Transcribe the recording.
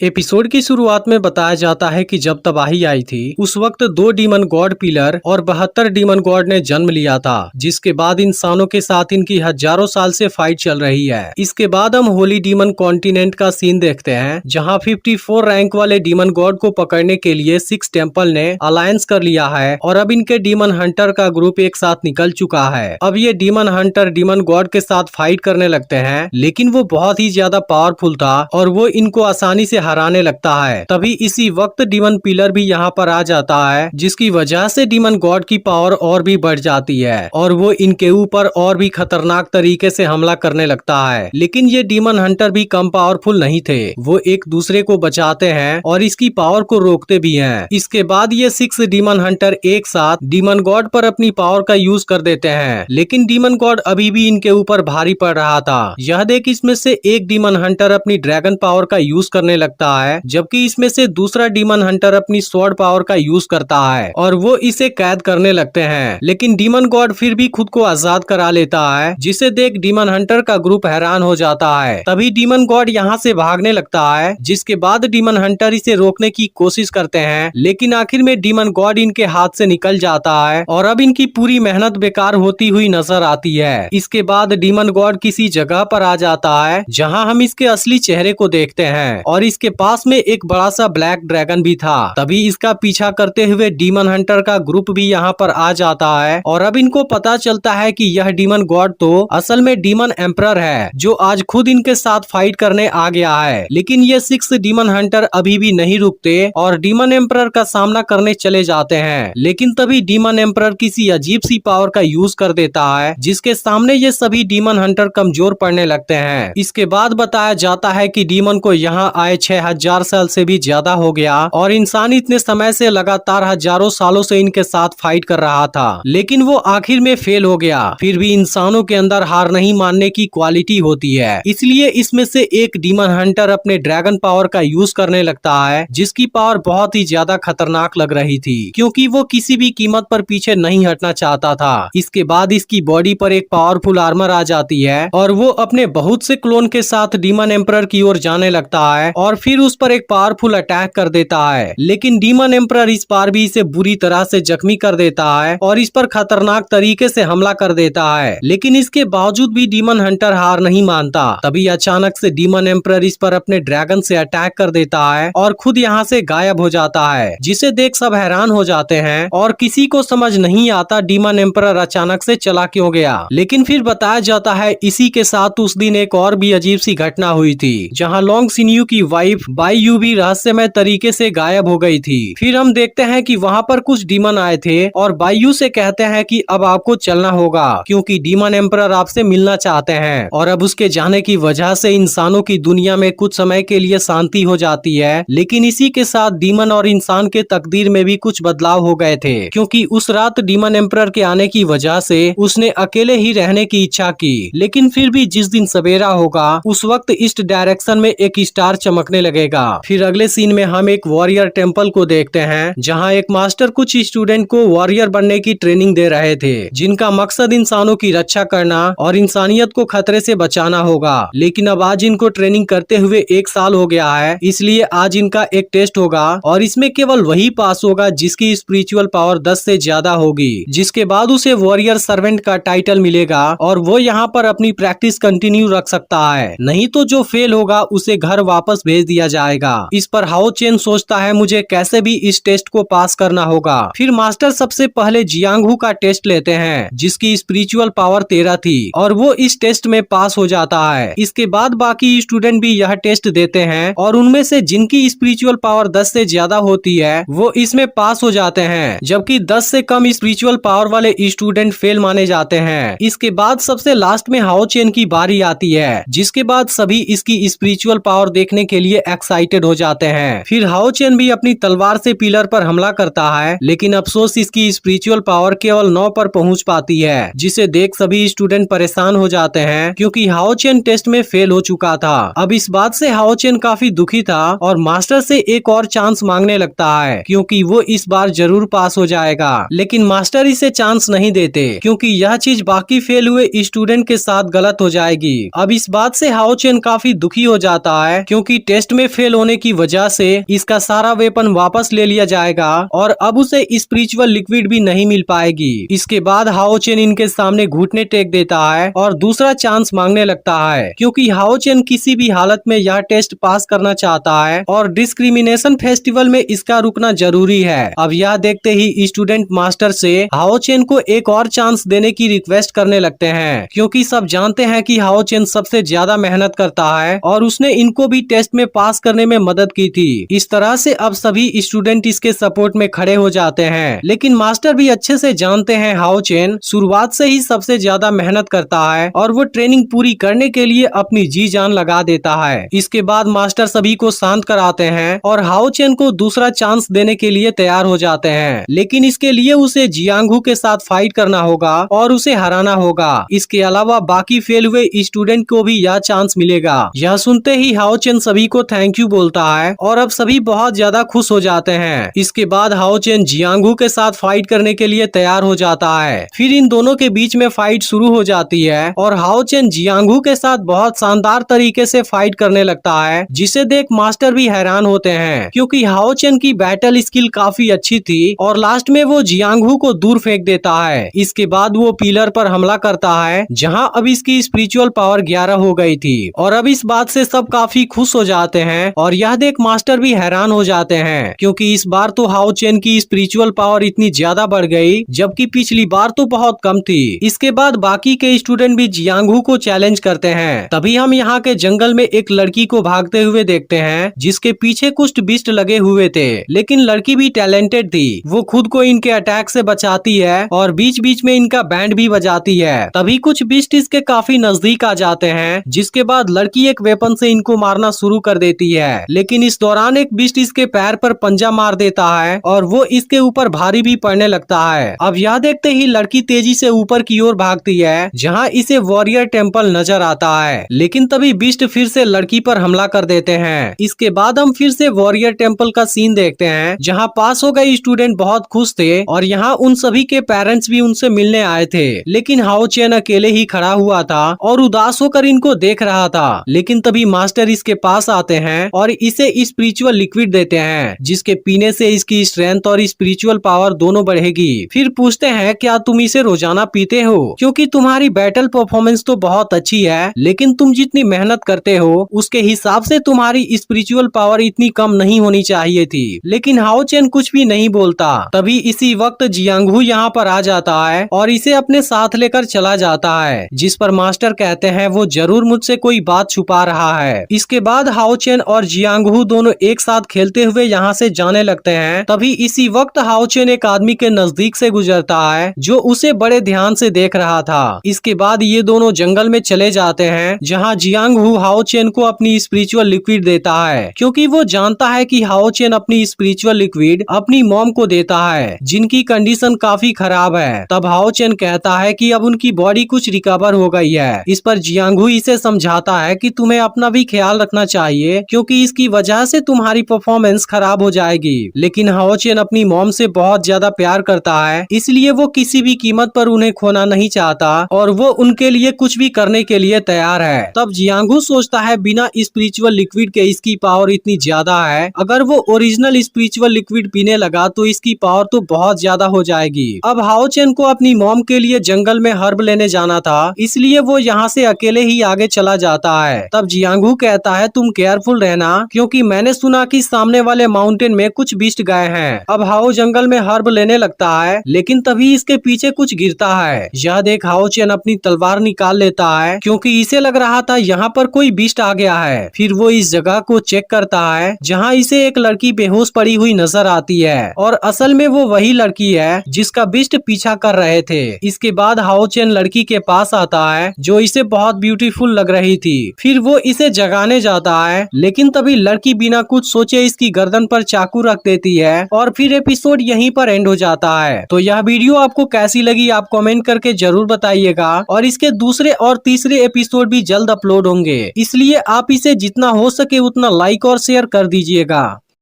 Episode की शुरुआत में बताया जाता है कि जब तबाही आई थी उस वक्त 2 डीमन गॉड पिलर और 72 डीमन गॉड ने जन्म लिया था, जिसके बाद इंसानों के साथ इनकी हजारों साल से फाइट चल रही है। इसके बाद हम होली डीमन कॉन्टिनेंट का सीन देखते हैं, जहां 54 रैंक वाले डीमन गॉड को पकड़ने के लिए 6 टेम्पल ने अलायंस कर लिया है और अब इनके डीमन हंटर का ग्रुप एक साथ निकल चुका है। अब ये डीमन हंटर डीमन गॉड के साथ फाइट करने लगते हैं, लेकिन वो बहुत ही ज्यादा पावरफुल था और वो इनको आसानी से हराने लगता है। तभी इसी वक्त डीमन पिलर भी यहाँ पर आ जाता है, जिसकी वजह से डीमन गॉड की पावर और भी बढ़ जाती है और वो इनके ऊपर और भी खतरनाक तरीके से हमला करने लगता है। लेकिन ये डीमन हंटर भी कम पावरफुल नहीं थे, वो एक दूसरे को बचाते हैं और इसकी पावर को रोकते भी हैं। इसके बाद ये 6 डीमन हंटर एक साथ डीमन गॉड पर अपनी पावर का यूज कर देते हैं, लेकिन डीमन गॉड अभी भी इनके ऊपर भारी पड़ रहा था। यह देख इसमें से एक डीमन हंटर अपनी ड्रैगन पावर का यूज करने लगता है, जबकि इसमें से दूसरा डीमन हंटर अपनी स्वॉर्ड पावर का यूज करता है और वो इसे कैद करने लगते हैं। लेकिन डीमन गॉड फिर भी खुद को आजाद करा लेता है, जिसे देख डीमन हंटर का ग्रुप हैरान हो जाता है। तभी डीमन गॉड यहाँ से भागने लगता है, जिसके बाद डीमन हंटर इसे रोकने की कोशिश करते हैं, लेकिन आखिर में डीमन गॉड इनके हाथ से निकल जाता है और अब इनकी पूरी मेहनत बेकार होती हुई नजर आती है। इसके बाद डीमन गॉड किसी जगह पर आ जाता है, जहाँ हम इसके असली चेहरे को देखते हैं और इसके पास में एक बड़ा सा ब्लैक ड्रैगन भी था। तभी इसका पीछा करते हुए डीमन हंटर का ग्रुप भी यहाँ पर आ जाता है और अब इनको पता चलता है कि यह डीमन गॉड तो असल में डीमन एम्परर है, जो आज खुद इनके साथ फाइट करने आ गया है। लेकिन ये 6 डीमन हंटर अभी भी नहीं रुकते और डीमन एम्परर का सामना करने चले जाते हैं। लेकिन तभी डीमन एम्परर किसी अजीब सी पावर का यूज कर देता है, जिसके सामने ये सभी डीमन हंटर कमजोर पड़ने लगते हैं। इसके बाद बताया जाता है कि डीमन को यहाँ आए 6000 साल से भी ज्यादा हो गया और इंसान इतने समय से लगातार हजारों सालों से इनके साथ फाइट कर रहा था, लेकिन वो आखिर में फेल हो गया। फिर भी इंसानों के अंदर हार नहीं मानने की क्वालिटी होती है, इसलिए इसमें से एक डीमन हंटर अपने ड्रैगन पावर का यूज करने लगता है, जिसकी पावर बहुत ही ज्यादा खतरनाक लग रही थी, क्योंकि वो किसी भी कीमत पर पीछे नहीं हटना चाहता था। इसके बाद इसकी बॉडी पर एक पावरफुल आर्मर आ जाती है और वो अपने बहुत से क्लोन के साथ डीमन एम्परर की ओर जाने लगता है और फिर उस पर एक पावरफुल अटैक कर देता है। लेकिन डीमन एम्परर इस बार भी इसे बुरी तरह से जख्मी कर देता है और इस पर खतरनाक तरीके से हमला कर देता है। लेकिन इसके बावजूद भी डीमन हंटर हार नहीं मानता। तभी अचानक से डीमन एम्परर इस पर अपने ड्रैगन से अटैक कर देता है और खुद यहाँ से गायब हो जाता है, जिसे देख सब हैरान हो जाते हैं और किसी को समझ नहीं आता डीमन एम्परर अचानक से चला क्यों गया। लेकिन फिर बताया जाता है इसी के साथ उस दिन एक और भी अजीब सी घटना हुई थी, जहाँ लॉन्ग सिन्यू की वाइफ बाईयू भी रहस्यमय तरीके से गायब हो गई थी। फिर हम देखते हैं कि वहाँ पर कुछ डीमन आए थे और बाईयू से कहते हैं कि अब आपको चलना होगा, क्योंकि डीमन एम्परर आपसे मिलना चाहते हैं। और अब उसके जाने की वजह से इंसानों की दुनिया में कुछ समय के लिए शांति हो जाती है। लेकिन इसी के साथ डीमन और इंसान के तकदीर में भी कुछ बदलाव हो गए थे, क्योंकि उस रात डीमन एम्परर के आने की वजह से उसने अकेले ही रहने की इच्छा की। लेकिन फिर भी जिस दिन सवेरा होगा उस वक्त ईस्ट डायरेक्शन में एक स्टार चमकने लगेगा। फिर अगले सीन में हम एक वॉरियर टेम्पल को देखते हैं, जहां एक मास्टर कुछ स्टूडेंट को वॉरियर बनने की ट्रेनिंग दे रहे थे, जिनका मकसद इंसानों की रक्षा करना और इंसानियत को खतरे से बचाना होगा। लेकिन अब आज इनको ट्रेनिंग करते हुए 1 साल हो गया है, इसलिए आज इनका एक टेस्ट होगा और इसमें केवल वही पास होगा जिसकी स्पिरिचुअल पावर 10 से ज्यादा होगी, जिसके बाद उसे वॉरियर सर्वेंट का टाइटल मिलेगा और वो यहाँ पर अपनी प्रैक्टिस कंटिन्यू रख सकता है। नहीं तो जो फेल होगा उसे घर वापस भेज दिया जाएगा। इस पर हाओ चेन सोचता है मुझे कैसे भी इस टेस्ट को पास करना होगा। फिर मास्टर सबसे पहले जियांगहू का टेस्ट लेते हैं, जिसकी स्पिरिचुअल पावर 13 थी और वो इस टेस्ट में पास हो जाता है। इसके बाद बाकी स्टूडेंट भी यह टेस्ट देते हैं और उनमें से जिनकी स्पिरिचुअल पावर 10 से ज्यादा होती है वो इसमें पास हो जाते हैं, जबकि 10 से कम स्पिरिचुअल पावर वाले स्टूडेंट फेल माने जाते हैं। इसके बाद सबसे लास्ट में हाओ चेन की बारी आती है, जिसके बाद सभी इसकी स्पिरिचुअल पावर देखने के लिए एक्साइटेड हो जाते हैं। फिर हाओ चेन भी अपनी तलवार से पिलर पर हमला करता है, लेकिन अफसोस इसकी स्पिरिचुअल पावर केवल 9 पर पहुंच पाती है, जिसे देख सभी स्टूडेंट परेशान हो जाते हैं, क्योंकि हाओ चेन टेस्ट में फेल हो चुका था। अब इस बात से हाओ चेन काफी दुखी था और मास्टर से एक और चांस मांगने लगता है, क्योंकि वो इस बार जरूर पास हो जाएगा। लेकिन मास्टर इसे चांस नहीं देते, क्योंकि यह चीज बाकी फेल हुए स्टूडेंट के साथ गलत हो जाएगी। अब इस बात से हाओ चेन काफी दुखी हो जाता है, क्योंकि टेस्ट टेस्ट में फेल होने की वजह से इसका सारा वेपन वापस ले लिया जाएगा और अब उसे स्पिरिचुअल लिक्विड भी नहीं मिल पाएगी। इसके बाद हाओ चेन इनके सामने घुटने टेक देता है और दूसरा चांस मांगने लगता है, क्योंकि हाओ चेन किसी भी हालत में यह टेस्ट पास करना चाहता है और डिस्क्रिमिनेशन फेस्टिवल में इसका रुकना जरूरी है। अब यह देखते ही स्टूडेंट मास्टर से हाओ चेन को एक और चांस देने की रिक्वेस्ट करने लगते हैं, क्योंकि सब जानते हैं कि हाओ चेन सबसे ज्यादा मेहनत करता है और उसने इनको भी टेस्ट में पास करने में मदद की थी। इस तरह से अब सभी स्टूडेंट इसके सपोर्ट में खड़े हो जाते हैं, लेकिन मास्टर भी अच्छे से जानते हैं हाओ चेन शुरुआत से ही सबसे ज्यादा मेहनत करता है और वो ट्रेनिंग पूरी करने के लिए अपनी जी जान लगा देता है। इसके बाद मास्टर सभी को शांत कराते हैं और हाओ चेन को दूसरा चांस देने के लिए तैयार हो जाते हैं, लेकिन इसके लिए उसे जियांगहू के साथ फाइट करना होगा और उसे हराना होगा। इसके अलावा बाकी फेल हुए स्टूडेंट को भी यह चांस मिलेगा। यह सुनते ही हाओ चेन सभी को थैंक यू बोलता है और अब सभी बहुत ज्यादा खुश हो जाते हैं। इसके बाद हाओ चेन जियांगहू के साथ फाइट करने के लिए तैयार हो जाता है। फिर इन दोनों के बीच में फाइट शुरू हो जाती है और हाओ चेन जियांगहू के साथ बहुत शानदार तरीके से फाइट करने लगता है, जिसे देख मास्टर भी हैरान होते हैं, क्योंकि हाओ चेन की बैटल स्किल काफी अच्छी थी और लास्ट में वो जियांगहू को दूर फेंक देता है। इसके बाद वो पिलर पर हमला करता है, जहां अब इसकी स्पिरिचुअल पावर 11 हो गई थी और अब इस बात से सब काफी खुश हो जाते हैं और यह देख मास्टर भी हैरान हो जाते हैं, क्योंकि इस बार तो हाओ चेन की स्पिरिचुअल पावर इतनी ज्यादा बढ़ गई, जबकि पिछली बार तो बहुत कम थी। इसके बाद बाकी के स्टूडेंट भी जियांगहू को चैलेंज करते हैं। तभी हम यहाँ के जंगल में एक लड़की को भागते हुए देखते हैं, जिसके पीछे कुछ बिस्ट लगे हुए थे, लेकिन लड़की भी टैलेंटेड थी। वो खुद को इनके अटैक से बचाती है और बीच बीच में इनका बैंड भी बजाती है। तभी कुछ बिस्ट इसके काफी नजदीक आ जाते हैं, जिसके बाद लड़की एक वेपन से इनको मारना शुरू कर देती है, लेकिन इस दौरान एक बिस्ट इसके पैर पर पंजा मार देता है और वो इसके ऊपर भारी भी पड़ने लगता है। अब यह देखते ही लड़की तेजी से ऊपर की ओर भागती है, जहाँ इसे वॉरियर टेम्पल नजर आता है, लेकिन तभी बिस्ट फिर से लड़की पर हमला कर देते हैं। इसके बाद हम फिर से वॉरियर टेम्पल का सीन देखते हैं, जहाँ पास हो गए स्टूडेंट बहुत खुश थे और यहाँ उन सभी के पेरेंट्स भी उनसे मिलने आए थे, लेकिन हाओ चेन अकेले ही खड़ा हुआ था और उदास होकर इनको देख रहा था। लेकिन तभी मास्टर इसके पास आते हैं और इसे स्पिरिचुअल लिक्विड देते हैं, जिसके पीने से इसकी स्ट्रेंथ और स्पिरिचुअल पावर दोनों बढ़ेगी। फिर पूछते हैं क्या तुम इसे रोजाना पीते हो, क्योंकि तुम्हारी बैटल परफॉर्मेंस तो बहुत अच्छी है, लेकिन तुम जितनी मेहनत करते हो उसके हिसाब से तुम्हारी स्पिरिचुअल पावर इतनी कम नहीं होनी चाहिए थी। लेकिन हाओ चेन कुछ भी नहीं बोलता। तभी इसी वक्त जियांगहू यहाँ पर आ जाता है और इसे अपने साथ लेकर चला जाता है, जिस पर मास्टर कहते हैं वो जरूर मुझसे कोई बात छुपा रहा है। इसके बाद हाओ चेन और जियांगहू दोनों एक साथ खेलते हुए यहाँ से जाने लगते हैं। तभी इसी वक्त हाओ चेन एक आदमी के नजदीक से गुजरता है, जो उसे बड़े ध्यान से देख रहा था। इसके बाद ये दोनों जंगल में चले जाते हैं, जहाँ जियांगहू हाओ चेन को अपनी स्पिरिचुअल लिक्विड देता है, क्योंकि वो जानता है कि हाओ चेन अपनी स्पिरिचुअल लिक्विड अपनी मॉम को देता है, जिनकी कंडीशन काफी खराब है। तब हाओ चेन कहता है कि अब उनकी बॉडी कुछ रिकवर हो गई है। इस पर जियांगहू इसे समझाता है कि तुम्हें अपना भी ख्याल रखना चाहिए, क्योंकि इसकी वजह से तुम्हारी परफॉर्मेंस खराब हो जाएगी। लेकिन हाओ चेन अपनी मॉम से बहुत ज्यादा प्यार करता है, इसलिए वो किसी भी कीमत पर उन्हें खोना नहीं चाहता और वो उनके लिए कुछ भी करने के लिए तैयार है। तब जियांगहू सोचता है बिना स्पिरिचुअल लिक्विड के इसकी पावर इतनी ज्यादा है, अगर वो ओरिजिनल स्पिरिचुअल लिक्विड पीने लगा तो इसकी पावर तो बहुत ज्यादा हो जाएगी। अब हाओ चेन को अपनी मॉम के लिए जंगल में हर्ब लेने जाना था, इसलिए वो यहाँ से अकेले ही आगे चला जाता है। तब जियांगहू कहता है तुम केयरफुल रहना, क्योंकि मैंने सुना कि सामने वाले माउंटेन में कुछ बिस्ट गए हैं। अब हाओ जंगल में हर्ब लेने लगता है, लेकिन तभी इसके पीछे कुछ गिरता है। यह देख हाओ चेन अपनी तलवार निकाल लेता है, क्योंकि इसे लग रहा था यहाँ पर कोई बिस्ट आ गया है। फिर वो इस जगह को चेक करता है, जहाँ इसे एक लड़की बेहोश पड़ी हुई नजर आती है और असल में वो वही लड़की है जिसका बिस्ट पीछा कर रहे थे। इसके बाद हाओ चेन लड़की के पास आता है, जो इसे बहुत ब्यूटीफुल लग रही थी। फिर वो इसे जगाने जाता है, लेकिन तभी लड़की बिना कुछ सोचे इसकी गर्दन पर चाकू रख देती है और फिर एपिसोड यहीं पर एंड हो जाता है। तो यह वीडियो आपको कैसी लगी आप कमेंट करके जरूर बताइएगा, और इसके दूसरे और तीसरे एपिसोड भी जल्द अपलोड होंगे, इसलिए आप इसे जितना हो सके उतना लाइक और शेयर कर दीजिएगा।